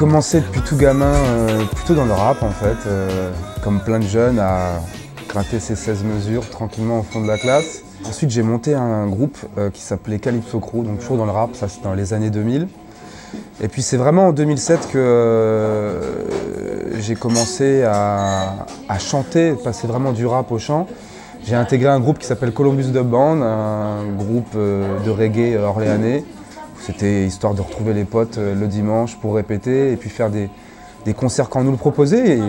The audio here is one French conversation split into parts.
commencé depuis tout gamin, plutôt dans le rap en fait, comme plein de jeunes, à gratter ses 16 mesures tranquillement au fond de la classe. Ensuite j'ai monté un groupe qui s'appelait Calypso Crew, donc toujours dans le rap, ça c'est dans les années 2000. Et puis c'est vraiment en 2007 que j'ai commencé à chanter, passer vraiment du rap au chant. J'ai intégré un groupe qui s'appelle Columbus Dub Band, un groupe de reggae orléanais. C'était histoire de retrouver les potes le dimanche pour répéter et puis faire des concerts quand on nous le proposait.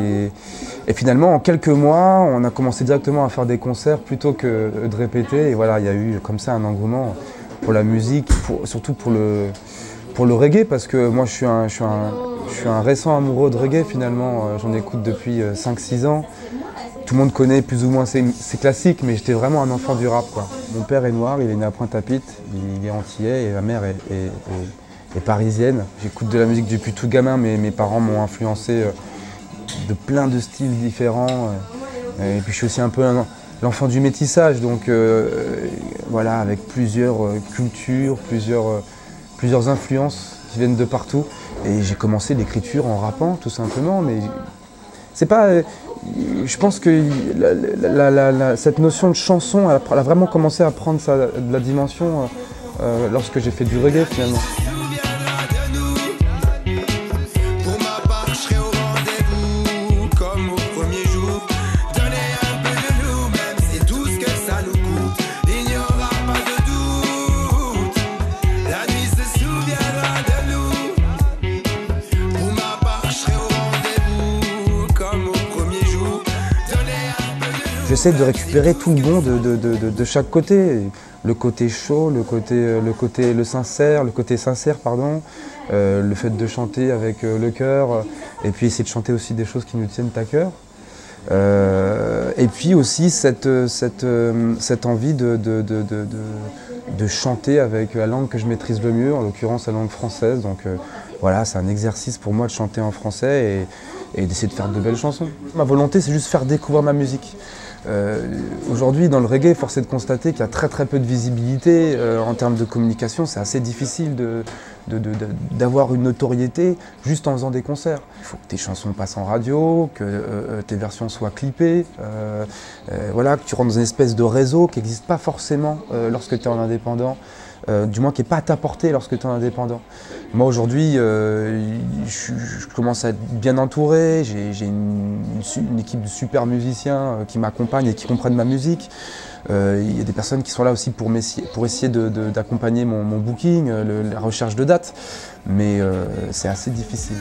Et finalement, en quelques mois, on a commencé directement à faire des concerts plutôt que de répéter. Et voilà, il y a eu comme ça un engouement pour la musique, surtout pour le reggae, parce que moi je suis un récent amoureux de reggae finalement. J'en écoute depuis 5-6 ans. Tout le monde connaît plus ou moins ces classiques, mais j'étais vraiment un enfant du rap, quoi. Mon père est noir, il est né à Pointe-à-Pitre, il est antillais et ma mère est parisienne. J'écoute de la musique depuis tout gamin, mais mes parents m'ont influencé de plein de styles différents. Et puis je suis aussi un peu l'enfant du métissage, donc voilà, avec plusieurs cultures, plusieurs influences qui viennent de partout. Et j'ai commencé l'écriture en rappant, tout simplement, mais c'est pas... Je pense que cette notion de chanson, elle a vraiment commencé à prendre de la dimension lorsque j'ai fait du reggae finalement. J'essaie de récupérer tout le bon de chaque côté. Le côté chaud, le sincère, pardon, le fait de chanter avec le cœur, et puis essayer de chanter aussi des choses qui nous tiennent à cœur. Et puis aussi cette envie de chanter avec la langue que je maîtrise le mieux, en l'occurrence la langue française. Donc voilà, c'est un exercice pour moi de chanter en français et d'essayer de faire de belles chansons. Ma volonté, c'est juste faire découvrir ma musique. Aujourd'hui, dans le reggae, force est de constater qu'il y a très peu de visibilité en termes de communication. C'est assez difficile d'avoir une notoriété juste en faisant des concerts. Il faut que tes chansons passent en radio, que tes versions soient clippées, voilà, que tu rentres dans une espèce de réseau qui n'existe pas forcément lorsque tu es en indépendant. Du moins qui n'est pas à ta portée lorsque tu es indépendant. Moi aujourd'hui, je commence à être bien entouré, j'ai une équipe de super musiciens qui m'accompagnent et qui comprennent ma musique. Il y a des personnes qui sont là aussi pour essayer d'accompagner mon booking, la recherche de dates, mais c'est assez difficile.